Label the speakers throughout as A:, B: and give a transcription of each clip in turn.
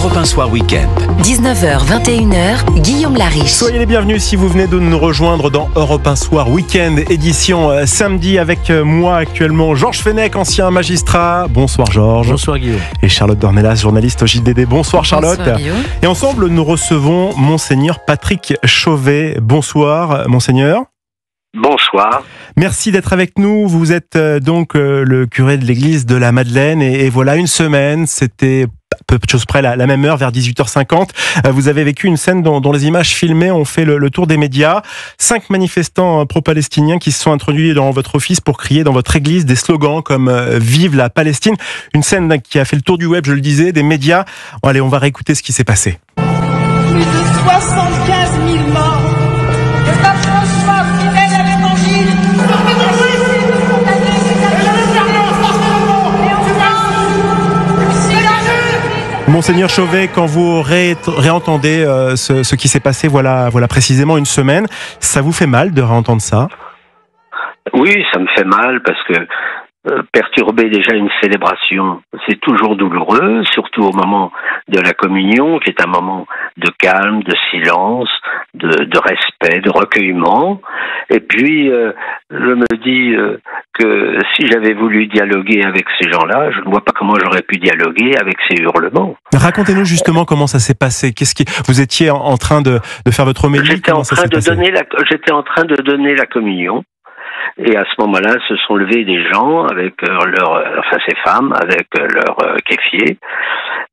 A: Europe 1 Soir Week-end.
B: 19h, 21h, Guillaume Lariche.
C: Soyez les bienvenus si vous venez de nous rejoindre dans Europe 1 Soir Week-end, édition samedi avec moi actuellement Georges Fenech, ancien magistrat. Bonsoir Georges.
D: Bonsoir Guillaume.
C: Et Charlotte Dornelas, journaliste au JDD. Bonsoir Charlotte.
B: Bonsoir, Guillaume.
C: Et ensemble nous recevons Monseigneur Patrick Chauvet. Bonsoir Monseigneur.
E: Bonsoir.
C: Merci d'être avec nous. Vous êtes donc le curé de l'église de la Madeleine et voilà une semaine, c'était peu de choses près la même heure, vers 18h50. Vous avez vécu une scène dont les images filmées ont fait le tour des médias. 5 manifestants pro-palestiniens qui se sont introduits dans votre office pour crier dans votre église des slogans comme « Vive la Palestine ». Une scène qui a fait le tour du web, je le disais, des médias. Allez, on va réécouter ce qui s'est passé.
F: Plus de 75 000 morts. Le pape François, fidèle à l'évangile.
C: Monseigneur Chauvet, quand vous réentendez ce qui s'est passé, voilà précisément une semaine, ça vous fait mal de réentendre ça?
E: Oui, ça me fait mal parce que perturber déjà une célébration, c'est toujours douloureux, surtout au moment de la communion, qui est un moment de calme, de silence, de respect, de recueillement. Et puis, je me dis que si j'avais voulu dialoguer avec ces gens-là, je ne vois pas comment j'aurais pu dialoguer avec ces hurlements. Racontez-nous
C: justement comment ça s'est passé. Vous étiez en train de faire votre homélie?
E: J'étais en train de donner la communion. Et à ce moment-là, se sont levés des gens avec ces femmes avec leur kéfier.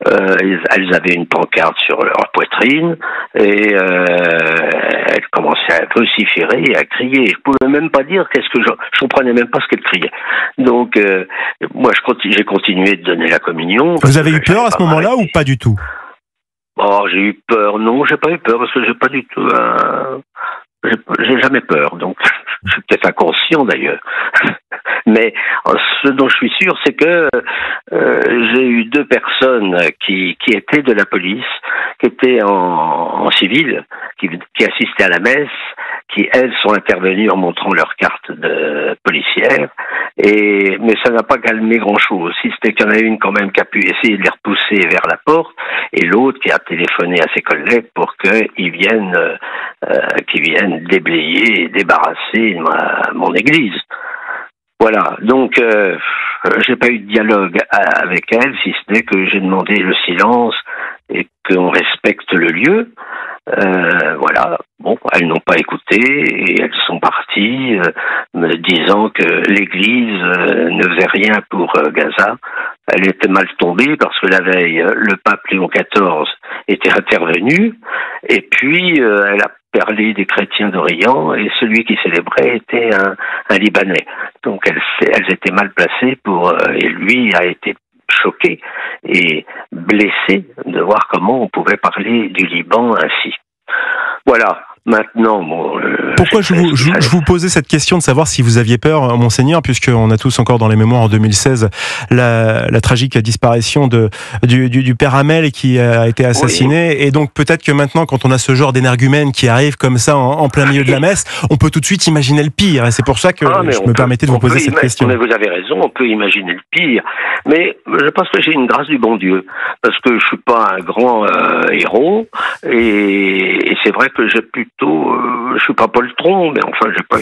E: Elles avaient une pancarte sur leur poitrine et elles commençaient à vociférer et à crier. Je pouvais même pas dire je comprenais même pas ce qu'elles criaient. Donc moi, j'ai continué de donner la communion.
C: Vous avez eu peur à ce moment-là ou pas du tout?
E: Oh, j'ai eu peur. Non, j'ai pas eu peur parce que j'ai pas du tout j'ai jamais peur, donc je suis peut-être inconscient d'ailleurs. Mais ce dont je suis sûr, c'est que j'ai eu 2 personnes qui étaient de la police, qui étaient en civil, qui assistaient à la messe, qui elles sont intervenues en montrant leur carte de policière. Mais ça n'a pas calmé grand-chose. Si c'était qu'il y en a une quand même qui a pu essayer de les repousser vers la porte, et l'autre qui a téléphoné à ses collègues pour qu'ils viennent déblayer et débarrasser mon église. Voilà, donc j'ai pas eu de dialogue avec elles, si ce n'est que j'ai demandé le silence et qu'on respecte le lieu. Voilà, bon, elles n'ont pas écouté et elles sont parties me disant que l'Église ne faisait rien pour Gaza. Elle était mal tombée parce que la veille, le pape Léon XIV était intervenu et puis elle a parlé des chrétiens d'Orient et celui qui célébrait était un Libanais. Donc elles étaient mal placées et lui a été choqué et blessé de voir comment on pouvait parler du Liban ainsi. Voilà. Maintenant,
C: pourquoi je vous posais cette question de savoir si vous aviez peur, Monseigneur, puisqu'on a tous encore dans les mémoires en 2016 la tragique disparition du père Hamel qui a été assassiné. Oui. Et donc peut-être que maintenant, quand on a ce genre d'énergumène qui arrive comme ça en plein milieu de la messe, on peut tout de suite imaginer le pire. Et c'est pour ça que je me permettais de vous poser cette question.
E: Mais vous avez raison, on peut imaginer le pire. Mais je pense que j'ai une grâce du bon Dieu, parce que je suis pas un grand héros, et c'est vrai que j'ai je suis pas poltron, mais enfin j'ai pas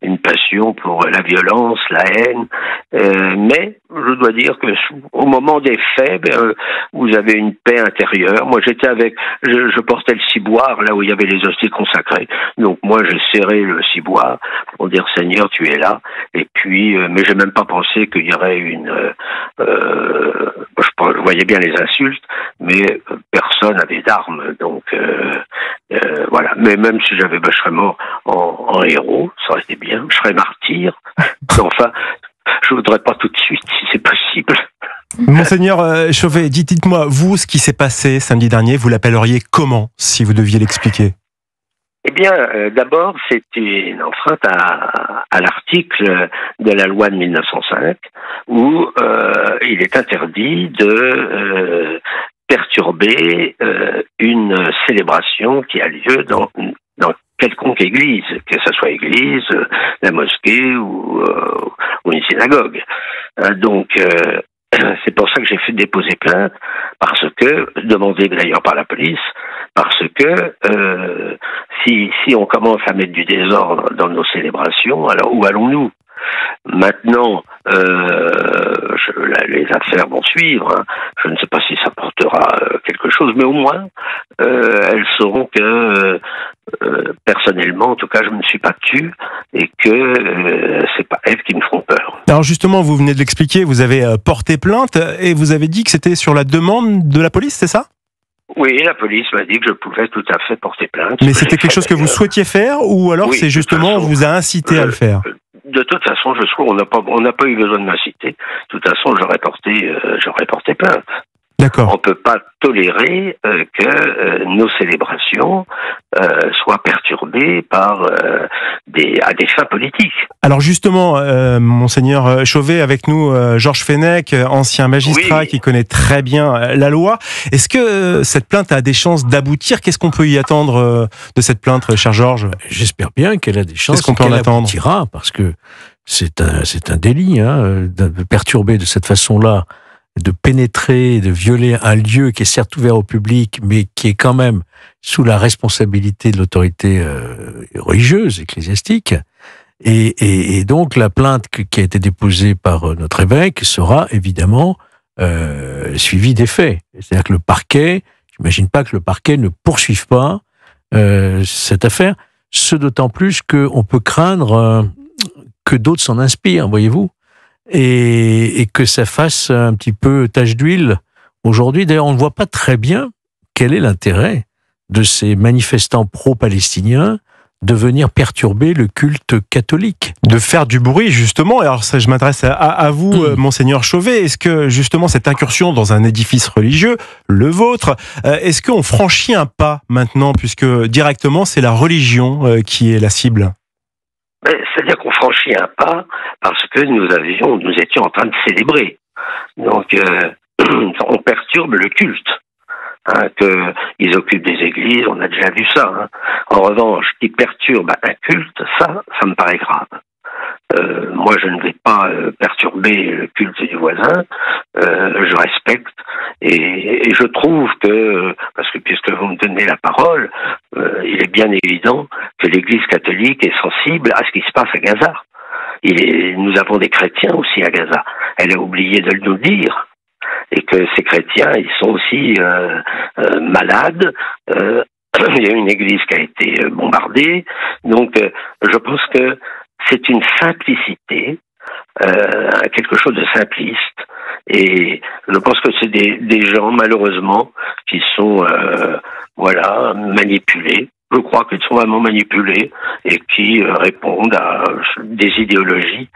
E: une passion pour la violence, la haine, mais je dois dire que au moment des faits, vous avez une paix intérieure. Moi je portais le ciboire là où il y avait les hosties consacrées, donc moi j'ai serré le ciboire pour dire Seigneur tu es là, et puis mais j'ai même pas pensé qu'il y aurait je voyais bien les insultes, mais personne n'avait d'armes, donc voilà. Mais même si je serais mort en héros, ça aurait été bien, je serais martyr. Enfin, je voudrais pas tout de suite, si c'est possible.
C: Monseigneur Chauvet, dites-moi, vous, ce qui s'est passé samedi dernier, vous l'appelleriez comment, si vous deviez l'expliquer?
E: Eh bien, d'abord, c'était une enfreinte à l'article de la loi de 1905, où il est interdit de perturber une célébration qui a lieu dans quelconque église, que ce soit église, la mosquée ou une synagogue. Donc, c'est pour ça que j'ai fait déposer plainte, parce que, demandé d'ailleurs par la police, parce que si on commence à mettre du désordre dans nos célébrations, alors où allons-nous? Maintenant, les affaires vont suivre. Hein. Je ne sais pas si ça portera quelque chose, mais au moins, elles sauront que personnellement, en tout cas, je ne me suis pas tue et que c'est pas elles qui me feront peur.
C: Alors justement, vous venez de l'expliquer, vous avez porté plainte et vous avez dit que c'était sur la demande de la police, c'est ça?
E: Oui, la police m'a dit que je pouvais tout à fait porter plainte.
C: Mais c'était quelque chose que vous souhaitiez faire ou alors
E: oui,
C: c'est justement on vous a incité à le faire?
E: De toute façon, on n'a pas eu besoin de m'inciter. De toute façon, j'aurais porté plainte.
C: D'accord.
E: On ne peut pas tolérer que nos célébrations soient perturbées par à des fins politiques.
C: Alors justement, monseigneur Chauvet, avec nous, Georges Fenech, ancien magistrat qui connaît très bien la loi. Est-ce que cette plainte a des chances d'aboutir? Qu'est-ce qu'on peut y attendre de cette plainte, cher Georges?
A: J'espère bien qu'elle a des chances.
C: Qu'est-ce qu'on peut en attendre?
A: Aboutira, parce que c'est un délit de perturber de cette façon-là, de pénétrer, de violer un lieu qui est certes ouvert au public, mais qui est quand même sous la responsabilité de l'autorité religieuse, ecclésiastique. Et donc la plainte qui a été déposée par notre évêque sera évidemment suivie des faits. C'est-à-dire que le parquet, j'imagine pas que le parquet ne poursuive pas cette affaire, ce d'autant plus qu'on peut craindre que d'autres s'en inspirent, voyez-vous. Et que ça fasse un petit peu tache d'huile aujourd'hui. D'ailleurs, on ne voit pas très bien quel est l'intérêt de ces manifestants pro-palestiniens de venir perturber le culte catholique.
C: De faire du bruit, justement. Alors, ça, je m'adresse à vous, monseigneur Chauvet. Est-ce que, justement, cette incursion dans un édifice religieux, le vôtre, est-ce qu'on franchit un pas maintenant, puisque directement, c'est la religion qui est la cible?
E: C'est-à-dire qu'on franchit un pas parce que nous étions en train de célébrer. Donc, on perturbe le culte. Qu'ils occupent des églises, on a déjà vu ça. Hein. En revanche, qu'ils perturbent un culte, ça me paraît grave. Moi, je ne vais pas perturber le culte du voisin. Je respecte et je trouve que, parce que puisque vous me donnez la parole, il est bien évident que l'Église catholique est sensible à ce qui se passe à Gaza. Nous avons des chrétiens aussi à Gaza. Elle a oublié de nous le dire. Et que ces chrétiens, ils sont aussi malades. Il y a une église qui a été bombardée. Donc, je pense que c'est une simplicité, quelque chose de simpliste. Et je pense que c'est des gens, malheureusement, qui sont manipulés. Je crois qu'ils sont vraiment manipulés et qui répondent à des idéologies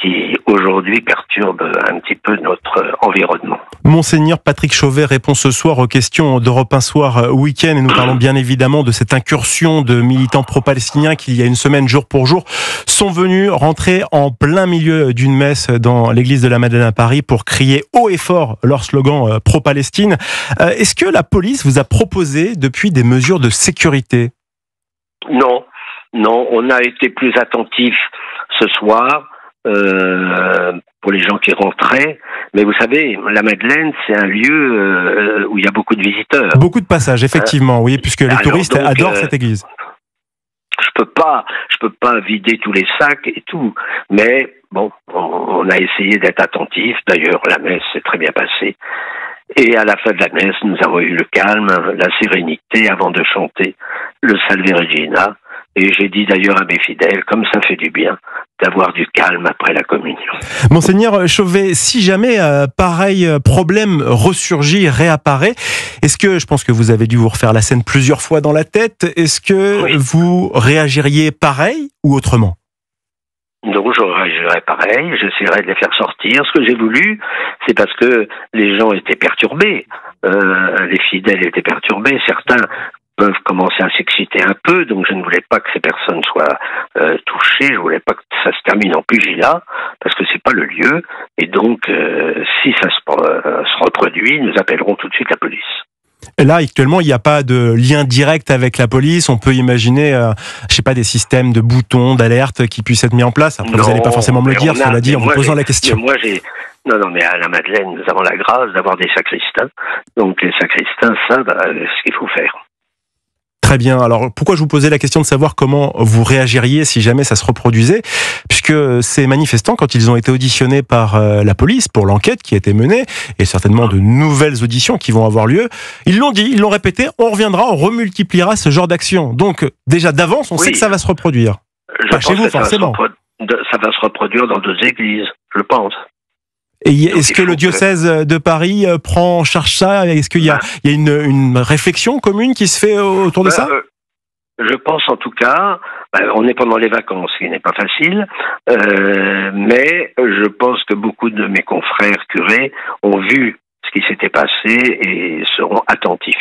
E: qui aujourd'hui perturbe un petit peu notre environnement.
C: Monseigneur Patrick Chauvet répond ce soir aux questions d'Europe 1 Soir Week-end et nous parlons bien évidemment de cette incursion de militants pro-palestiniens qui, il y a une semaine, jour pour jour, sont venus rentrer en plein milieu d'une messe dans l'église de la Madeleine à Paris pour crier haut et fort leur slogan pro-Palestine. Est-ce que la police vous a proposé depuis des mesures de sécurité? Non, on a été plus attentifs ce soir. Pour les gens qui rentraient, mais vous savez, la Madeleine, c'est un lieu où il y a beaucoup de visiteurs. Beaucoup de passages, effectivement, oui, puisque les touristes adorent cette église. Je peux pas vider tous les sacs et tout, mais bon, on a essayé d'être attentifs. D'ailleurs, la messe s'est très bien passée. Et à la fin de la messe, nous avons eu le calme, la sérénité avant de chanter le Salve Regina. Et j'ai dit d'ailleurs à mes fidèles, comme ça fait du bien d'avoir du calme après la communion. Monseigneur Chauvet, si jamais pareil problème ressurgit, réapparaît, est-ce que, je pense que vous avez dû vous refaire la scène plusieurs fois dans la tête, est-ce que vous réagiriez pareil ou autrement? Non, je réagirais pareil, j'essaierais de les faire sortir. Ce que j'ai voulu, c'est parce que les gens étaient perturbés, les fidèles étaient perturbés, certains peuvent commencer à s'exciter un peu, donc je ne voulais pas que ces personnes soient touchées, je voulais pas que ça se termine en pugilat, parce que c'est pas le lieu, et donc si ça se reproduit, nous appellerons tout de suite la police. Là, actuellement, il n'y a pas de lien direct avec la police. On peut imaginer, je sais pas, des systèmes de boutons, d'alerte qui puissent être mis en place. Après, vous n'allez pas forcément me le dire, cela dit, en vous posant la question.
E: Non, mais à la Madeleine, nous avons la grâce d'avoir des sacristains. Donc les sacristains savent ce qu'il faut faire.
C: Très bien. Alors, pourquoi je vous posais la question de savoir comment vous réagiriez si jamais ça se reproduisait? Puisque ces manifestants, quand ils ont été auditionnés par la police pour l'enquête qui a été menée, et certainement de nouvelles auditions qui vont avoir lieu, ils l'ont dit, ils l'ont répété, on reviendra, on remultipliera ce genre d'action. Donc, déjà d'avance, on sait que ça va se reproduire. Pas chez vous, forcément.
E: Ça va se reproduire dans d'autres églises, je pense.
C: Et est-ce que le diocèse de Paris prend en charge ça? Est-ce qu'il y a une réflexion commune qui se fait autour de ça?
E: Je pense en tout cas, on est pendant les vacances, ce qui n'est pas facile, mais je pense que beaucoup de mes confrères curés ont vu ce qui s'était passé et seront attentifs.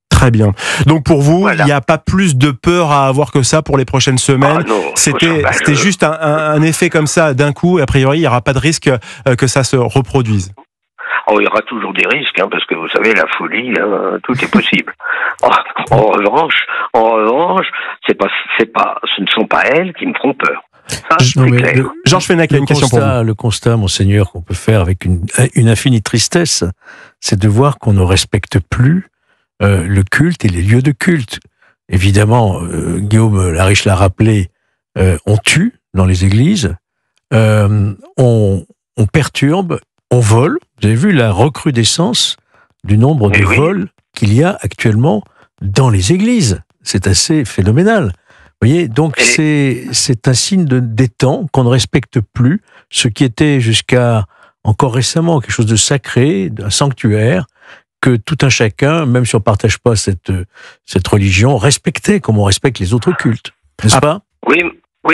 C: Très bien. Donc pour vous,
E: voilà.
C: Il n'y a pas plus de peur à avoir que ça pour les prochaines semaines. C'était juste un effet comme ça d'un coup, et a priori, il n'y aura pas de risque que ça se reproduise.
E: Il y aura toujours des risques, parce que vous savez, la folie, tout est possible. En revanche, ce ne sont pas elles qui me feront peur. Ça, c'est clair.
C: Georges Fenech a une question pour vous.
A: Le constat, monseigneur, qu'on peut faire avec une infinie tristesse, c'est de voir qu'on ne respecte plus le culte et les lieux de culte. Évidemment, Guillaume Lariche l'a rappelé, on tue dans les églises, on perturbe, on vole. Vous avez vu la recrudescence du nombre de vols qu'il y a actuellement dans les églises. C'est assez phénoménal. Vous voyez, donc c'est un signe des temps qu'on ne respecte plus ce qui était jusqu'à encore récemment quelque chose de sacré, d'un sanctuaire, que tout un chacun, même si on ne partage pas cette religion, respectait comme on respecte les autres cultes. N'est-ce pas?
E: Oui,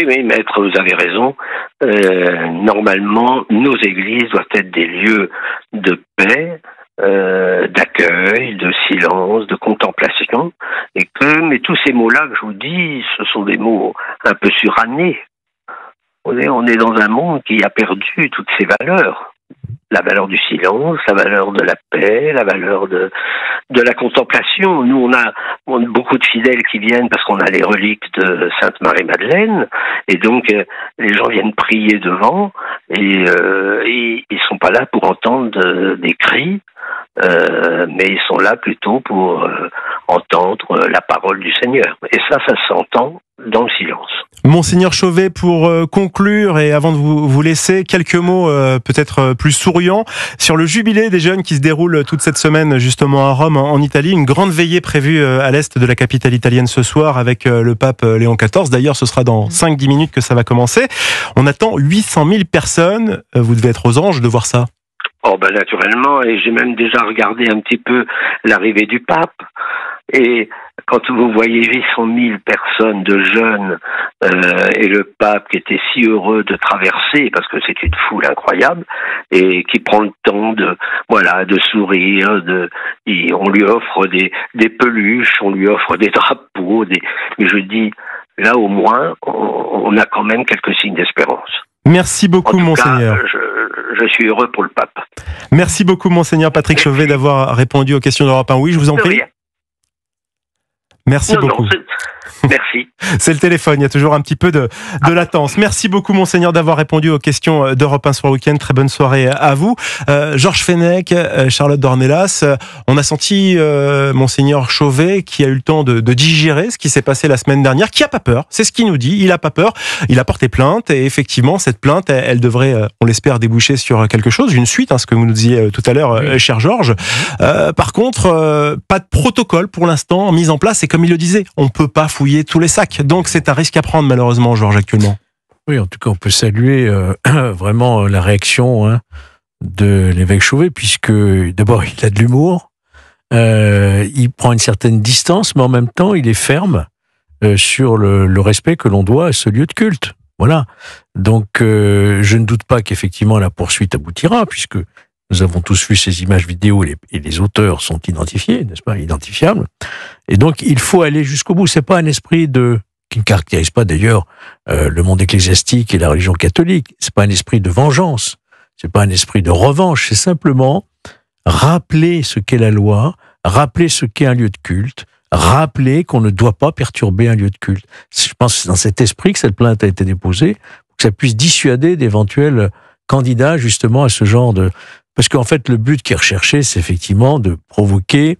E: maître, vous avez raison. Normalement, nos églises doivent être des lieux de paix, d'accueil, de silence, de contemplation. Mais tous ces mots-là que je vous dis, ce sont des mots un peu surannés. On est dans un monde qui a perdu toutes ses valeurs. La valeur du silence, la valeur de la paix, la valeur de la contemplation. Nous, on a beaucoup de fidèles qui viennent parce qu'on a les reliques de Sainte Marie-Madeleine, et donc les gens viennent prier devant, et ils sont pas là pour entendre des cris, mais ils sont là plutôt pour entendre la parole du Seigneur. Et ça s'entend dans le silence.
C: Monseigneur Chauvet, pour conclure et avant de vous laisser, quelques mots peut-être plus souriants sur le jubilé des jeunes qui se déroule toute cette semaine justement à Rome, en Italie. Une grande veillée prévue à l'est de la capitale italienne ce soir avec le pape Léon XIV. D'ailleurs, ce sera dans 5-10 minutes que ça va commencer. On attend 800 000 personnes. Vous devez être aux anges de voir ça.
E: Naturellement, et j'ai même déjà regardé un petit peu l'arrivée du pape. Et quand vous voyez 800 000 personnes de jeunes et le pape qui était si heureux de traverser, parce que c'est une foule incroyable, et qui prend le temps de sourire, on lui offre des peluches, on lui offre des drapeaux, mais je dis, là au moins, on a quand même quelques signes d'espérance.
C: Merci beaucoup, Monseigneur.
E: Je suis heureux pour le pape.
C: Merci beaucoup, Monseigneur Patrick Chauvet, d'avoir répondu aux questions d'Europe 1. Oui, je vous en prie. Merci beaucoup.
E: Merci.
C: C'est le téléphone, il y a toujours un petit peu de latence. Merci beaucoup, Monseigneur, d'avoir répondu aux questions d'Europe 1 sur le week-end. Très bonne soirée à vous. Georges Fenech, Charlotte Dornelas, on a senti Monseigneur Chauvet qui a eu le temps de digérer ce qui s'est passé la semaine dernière, qui a pas peur, c'est ce qu'il nous dit, il a pas peur, il a porté plainte et effectivement cette plainte, elle devrait, on l'espère, déboucher sur quelque chose, une suite, ce que vous nous disiez tout à l'heure, cher Georges. Par contre, pas de protocole pour l'instant mis en place et comme il le disait, on peut pas fouiller tous les sacs. Donc c'est un risque à prendre malheureusement, Georges, actuellement. Oui,
A: en tout cas, on peut saluer vraiment la réaction de l'évêque Chauvet, puisque d'abord, il a de l'humour, il prend une certaine distance, mais en même temps, il est ferme sur le respect que l'on doit à ce lieu de culte. Voilà. Donc, je ne doute pas qu'effectivement la poursuite aboutira, puisque nous avons tous vu ces images vidéo et les auteurs sont identifiés, n'est-ce pas, identifiables. Et donc, il faut aller jusqu'au bout. C'est pas un esprit qui ne caractérise pas d'ailleurs le monde ecclésiastique et la religion catholique. C'est pas un esprit de vengeance. C'est pas un esprit de revanche. C'est simplement rappeler ce qu'est la loi, rappeler ce qu'est un lieu de culte, rappeler qu'on ne doit pas perturber un lieu de culte. Je pense que c'est dans cet esprit que cette plainte a été déposée, pour que ça puisse dissuader d'éventuelles candidat justement à ce genre de... Parce qu'en fait, le but qui est recherché, c'est effectivement de provoquer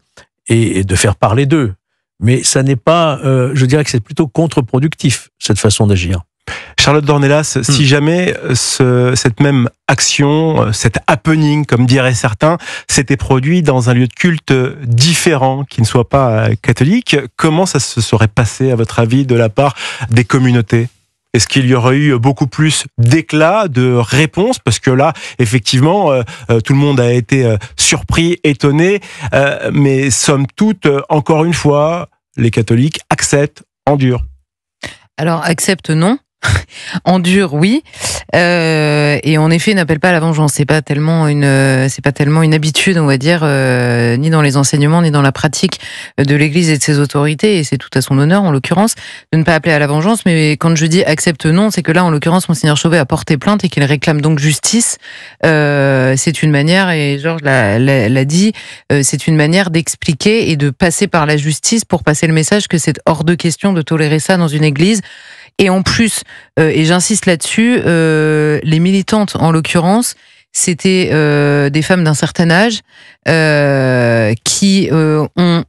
A: et de faire parler d'eux. Mais ça n'est pas... je dirais que c'est plutôt contre-productif, cette façon d'agir.
C: Charlotte Dornelas, si jamais cette même action, cet happening, comme diraient certains, s'était produit dans un lieu de culte différent, qui ne soit pas catholique, comment ça se serait passé, à votre avis, de la part des communautés ? Est-ce qu'il y aurait eu beaucoup plus d'éclat, de réponses ? Parce que là, effectivement, tout le monde a été surpris, étonné, mais somme toute, encore une fois, les catholiques acceptent, endurent.
D: Alors, accepte non. Endure, oui, et en effet n'appelle pas à la vengeance. C'est pas tellement une habitude, on va dire, ni dans les enseignements ni dans la pratique de l'Église et de ses autorités. Et c'est tout à son honneur, en l'occurrence, de ne pas appeler à la vengeance. Mais quand je dis accepte non, c'est que là, en l'occurrence, Monseigneur Chauvet a porté plainte et qu'il réclame donc justice. C'est une manière, et Georges l'a dit, c'est une manière d'expliquer et de passer par la justice pour passer le message que c'est hors de question de tolérer ça dans une Église. Et en plus, et j'insiste là-dessus, les militantes, en l'occurrence, c'était des femmes d'un certain âge qui ont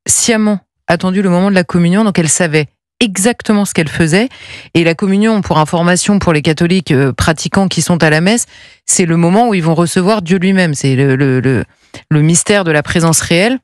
D: sciemment attendu le moment de la communion, donc elles savaient exactement ce qu'elles faisaient. Et la communion, pour information pour les catholiques pratiquants qui sont à la messe, c'est le moment où ils vont recevoir Dieu lui-même. C'est le mystère de la présence réelle.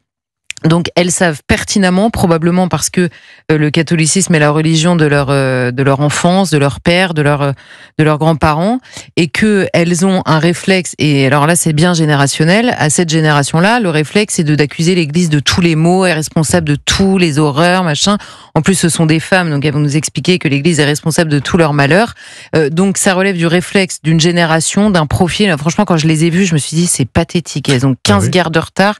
D: Donc elles savent pertinemment, probablement parce que le catholicisme est la religion de leur enfance, de leur père, de leurs grands-parents, et que elles ont un réflexe. Et alors là, c'est bien générationnel. À cette génération-là, le réflexe, c'est d'accuser l'Église de tous les maux, est responsable de tous les horreurs, machin. En plus, ce sont des femmes, donc elles vont nous expliquer que l'Église est responsable de tous leurs malheurs. Donc ça relève du réflexe d'une génération, d'un profil. Franchement, quand je les ai vues, je me suis dit c'est pathétique. Elles ont 15 guerres de retard.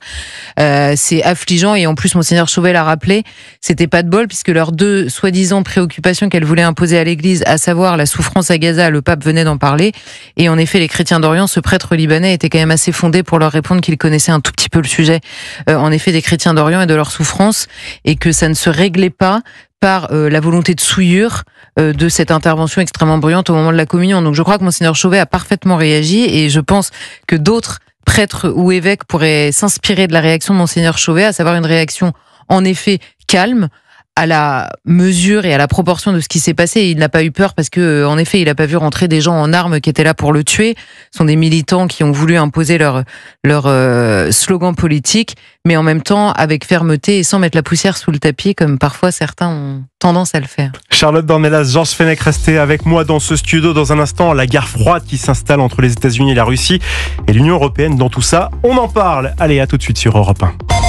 D: C'est affligeant. Et en plus, Monseigneur Chauvet l'a rappelé, c'était pas de bol, puisque leurs deux soi-disant préoccupations qu'elles voulaient imposer à l'Église, à savoir la souffrance à Gaza, le pape venait d'en parler. Et en effet, les chrétiens d'Orient, ce prêtre libanais était quand même assez fondé pour leur répondre qu'il connaissait un tout petit peu le sujet, en effet, des chrétiens d'Orient et de leur souffrance, et que ça ne se réglait pas par la volonté de souillure de cette intervention extrêmement bruyante au moment de la communion. Donc je crois que Monseigneur Chauvet a parfaitement réagi, et je pense que d'autres prêtres ou évêques pourraient s'inspirer de la réaction de Monseigneur Chauvet, à savoir une réaction en effet calme, à la mesure et à la proportion de ce qui s'est passé. Il n'a pas eu peur parce que, en effet, il n'a pas vu rentrer des gens en armes qui étaient là pour le tuer. Ce sont des militants qui ont voulu imposer leur slogan politique, mais en même temps avec fermeté et sans mettre la poussière sous le tapis, comme parfois certains ont tendance à le faire.
C: Charlotte Dornelas, Georges Fenech, restez avec moi dans ce studio dans un instant. La guerre froide qui s'installe entre les États-Unis et la Russie et l'Union européenne. Dans tout ça, on en parle. Allez, à tout de suite sur Europe 1.